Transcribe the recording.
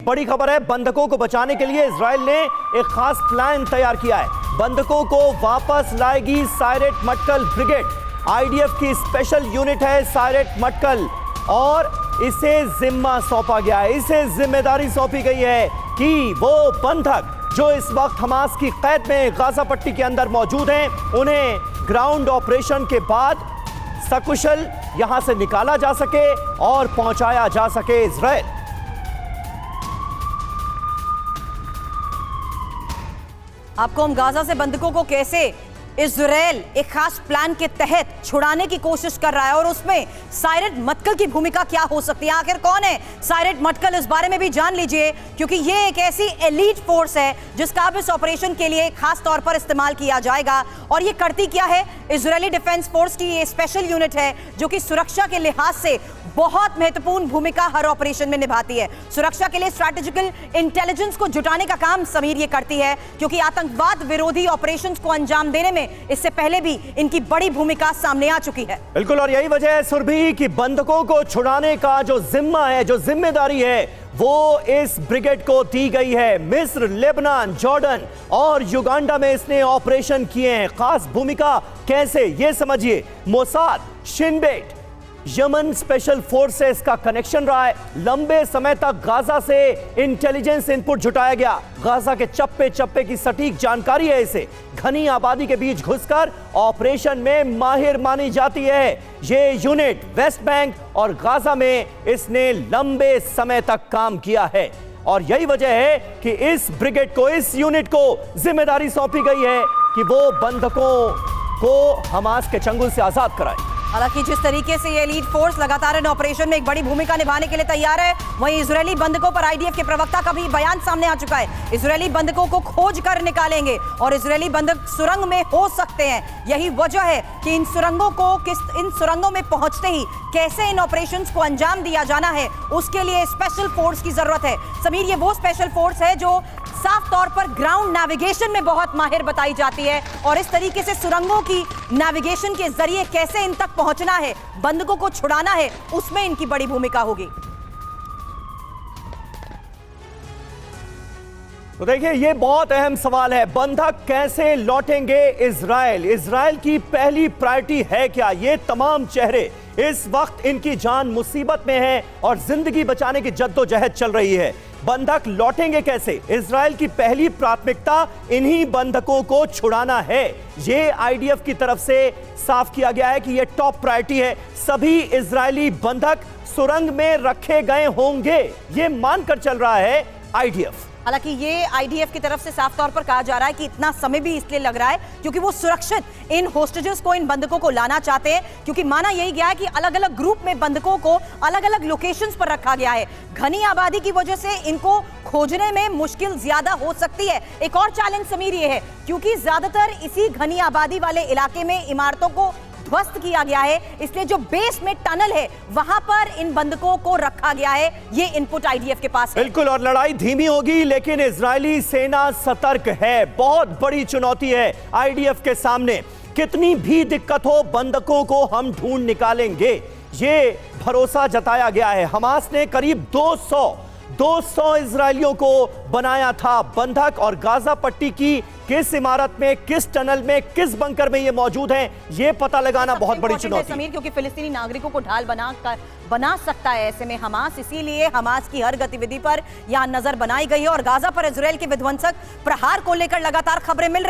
बड़ी खबर है। बंधकों को बचाने के लिए इजराइल ने एक खास प्लान तैयार किया है। बंधकों को वापस लाएगी सायरेट मटकल ब्रिगेड। आईडीएफ की स्पेशल यूनिट है सायरेट मटकल और इसे जिम्मा सौंपा गया है, इसे जिम्मेदारी सौंपी गई है कि वो बंधक जो इस वक्त हमास की कैद में गाजा पट्टी के अंदर मौजूद हैं, उन्हें ग्राउंड ऑपरेशन के बाद सकुशल यहां से निकाला जा सके और पहुंचाया जा सके इजराइल। आपको हम गाजा से बंधकों को कैसे इजराइल एक खास प्लान के तहत छुड़ाने की कोशिश कर रहा है और उसमें सायरेट मटकल की भूमिका क्या हो सकती है, आखिर कौन है सायरेट मटकल, इस बारे में भी जान लीजिए, क्योंकि ये एक ऐसी एलीट फोर्स है जिसका अब इस ऑपरेशन के लिए खास तौर पर इस्तेमाल किया जाएगा। और ये करती क्या है? इजरायली डिफेंस फोर्स की ये स्पेशल यूनिट है जो कि सुरक्षा के लिहाज से बहुत महत्वपूर्ण भूमिका हर ऑपरेशन में निभाती है। सुरक्षा के लिए स्ट्रैटेजिकल इंटेलिजेंस को जुटाने का काम समीर ये करती है, क्योंकि आतंकवाद विरोधी ऑपरेशंस को अंजाम देने में इससे पहले भी इनकी बड़ी भूमिका सामने आ चुकी है। बिल्कुल, और यही वजह है सुरभि कि बंधकों को छुड़ाने का जो जिम्मा है, जो जिम्मेदारी है, वो इस ब्रिगेड को दी गई है। मिस्र, लेबनान, जॉर्डन और युगांडा में इसने ऑपरेशन किए हैं। खास भूमिका कैसे, ये समझिए। Mossad, Shin Bet, Yemen special forces का कनेक्शन रहा है। लंबे समय तक गाजा से इंटेलिजेंस इनपुट जुटाया गया। गाजा के चप्पे चप्पे की सटीक जानकारी है इसे। घनी आबादी के बीच घुसकर ऑपरेशन में माहिर मानी जाती है ये यूनिट। वेस्ट बैंक और गाजा में इसने लंबे समय तक काम किया है और यही वजह है कि इस ब्रिगेड को, इस यूनिट को जिम्मेदारी सौंपी गई है कि वो बंधकों को हमास के चंगुल से आजाद कराए। हालांकि जिस तरीके से ये एलीट फोर्स लगातार इन ऑपरेशन में एक बड़ी भूमिका निभाने के लिए तैयार है, वहीं इजरायली बंधकों पर आईडीएफ के प्रवक्ता का भी बयान सामने आ चुका है। इजरायली बंधकों को खोज कर निकालेंगे और इजरायली बंधक सुरंग में हो सकते हैं। यही वजह है कि इन सुरंगों में पहुंचते ही कैसे इन ऑपरेशंस को अंजाम दिया जाना है, उसके लिए स्पेशल फोर्स की जरूरत है। समीर, ये वो स्पेशल फोर्स है जो साफ तौर पर ग्राउंड नेविगेशन में बहुत माहिर बताई जाती है और इस तरीके से सुरंगों की नेविगेशन के जरिए कैसे इन तक पहुंचना है, बंधकों को छुड़ाना है, उसमें इनकी बड़ी भूमिका होगी। तो देखिए, ये बहुत अहम सवाल है। बंधक कैसे लौटेंगे इजराइल? इजराइल की पहली प्रायोरिटी है क्या? ये तमाम चेहरे इस वक्त इनकी जान मुसीबत में है और जिंदगी बचाने की जद्दोजहद चल रही है। बंधक लौटेंगे कैसे? इजराइल की पहली प्राथमिकता इन्हीं बंधकों को छुड़ाना है। ये आईडीएफ की तरफ से साफ किया गया है कि ये टॉप प्रायोरिटी है। सभी इजरायली बंधक सुरंग में रखे गए होंगे, ये मानकर चल रहा है आईडीएफ। हालांकि ये आईडीएफ की तरफ से साफ तौर पर कहा जा रहा है कि इतना समय भी इसलिए लग रहा है क्योंकि वो सुरक्षित इन होस्टेजेस को, इन बंधकों को लाना चाहते हैं, क्योंकि माना यही गया है कि अलग अलग ग्रुप में बंधकों को अलग अलग लोकेशंस पर रखा गया है। घनी आबादी की वजह से इनको खोजने में मुश्किल ज्यादा हो सकती है। एक और चैलेंज समीर ये है, क्योंकि ज्यादातर इसी घनी आबादी वाले इलाके में इमारतों को ध्वस्त किया गया है, इसलिए जो बेस में टनल है वहां पर इन बंधकों को रखा गया है। ये इनपुट आईडीएफ के पास है। बिल्कुल, और लड़ाई धीमी होगी लेकिन इजरायली सेना सतर्क है। बहुत बड़ी चुनौती है आईडीएफ के सामने। कितनी भी दिक्कत हो, बंधकों को हम ढूंढ निकालेंगे, ये भरोसा जताया गया है। हमास ने करीब 200 इजरायलियों को बनाया था बंधक और गाजा पट्टी की किस इमारत में, किस टनल में, किस बंकर में ये मौजूद हैं, ये पता लगाना बहुत बड़ी चुनौती है समीर, क्योंकि फिलिस्तीनी नागरिकों को ढाल बना सकता है ऐसे में हमास, इसीलिए हमास की हर गतिविधि पर यहां नजर बनाई गई है और गाजा पर इजरायल के विध्वंसक प्रहार को लेकर लगातार खबरें मिल रही